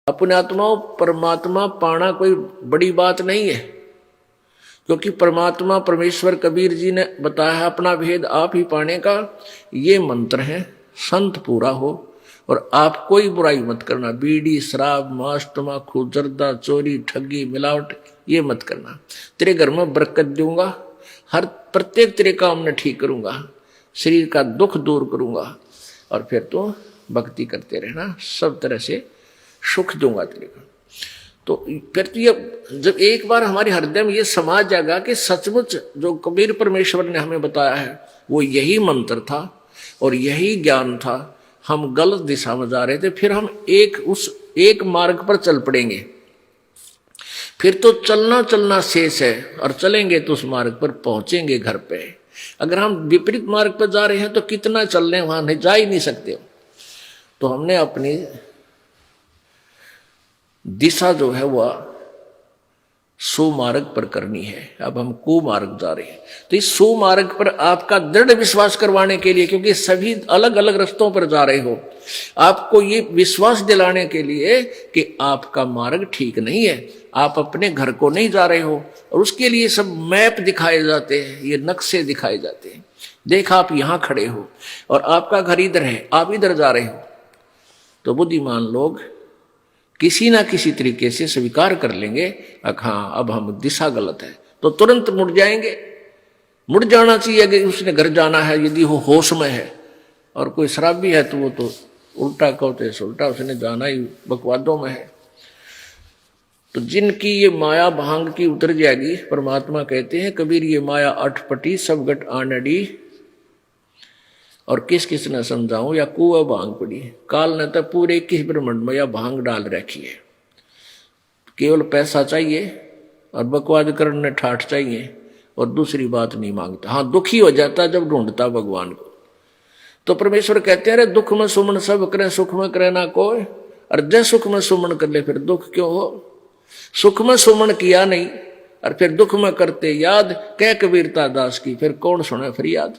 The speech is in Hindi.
अपने आत्मा परमात्मा पाना कोई बड़ी बात नहीं है, क्योंकि परमात्मा परमेश्वर कबीर जी ने बताया अपना भेद आप ही पाने का। ये मंत्र है, संत पूरा हो और आप कोई बुराई मत करना, बीड़ी शराब मांस तम्बाकू जर्दा चोरी ठगी मिलावट ये मत करना। तेरे घर में बरकत दूंगा, हर प्रत्येक तेरे काम में ठीक करूंगा, शरीर का दुख दूर करूंगा और फिर तो भक्ति करते रहना, सब तरह से सुख दूंगा तेरे को। तो फिर तो ये जब एक बार हमारे हृदय में ये समा जाएगा कि सचमुच जो कबीर परमेश्वर ने हमें बताया है वो यही मंत्र था और यही ज्ञान था, हम गलत दिशा में जा रहे थे, फिर हम उस एक मार्ग पर चल पड़ेंगे। फिर तो चलना चलना शेष है और चलेंगे तो उस मार्ग पर पहुंचेंगे घर पे। अगर हम विपरीत मार्ग पर जा रहे हैं तो कितना चल रहे हैं, वहां नहीं जा ही नहीं सकते। तो हमने अपनी दिशा जो है वह सुमार्ग पर करनी है। अब हम कुमार्ग जा रहे हैं, तो इस सुमार्ग पर आपका दृढ़ विश्वास करवाने के लिए, क्योंकि सभी अलग अलग रास्तों पर जा रहे हो, आपको ये विश्वास दिलाने के लिए कि आपका मार्ग ठीक नहीं है, आप अपने घर को नहीं जा रहे हो। और उसके लिए सब मैप दिखाए जाते हैं, ये नक्शे दिखाए जाते हैं। देख आप यहां खड़े हो और आपका घर इधर है, आप इधर जा रहे हो। तो बुद्धिमान लोग किसी ना किसी तरीके से स्वीकार कर लेंगे, हाँ अब हम दिशा गलत है, तो तुरंत मुड़ जाएंगे। मुड़ जाना चाहिए अगर उसने घर जाना है, यदि वो होश में है। और कोई शराबी है तो वो तो उल्टा कहते उल्टा, उसने जाना ही बकवादों में है। तो जिनकी ये माया भांग की उतर जाएगी, परमात्मा कहते हैं कबीर ये माया अठपटी सब गट आनडी, और किस किस ने समझाऊं या कुआ भांग पड़ी। काल ने तो पूरे 21 ब्रह्मांड में या भांग डाल रखी है। केवल पैसा चाहिए और बकवाद करने ठाठ चाहिए और दूसरी बात नहीं मांगता। हाँ दुखी हो जाता जब ढूंढता भगवान को। तो परमेश्वर कहते हैं अरे दुख में सुमन सब करे, सुख में करे ना कोई। और जय सुख में सुमन कर ले फिर दुख क्यों हो। सुख में सुमन किया नहीं और फिर दुख में करते याद, कह कबीरता दास की, फिर कौन सुने फरियाद।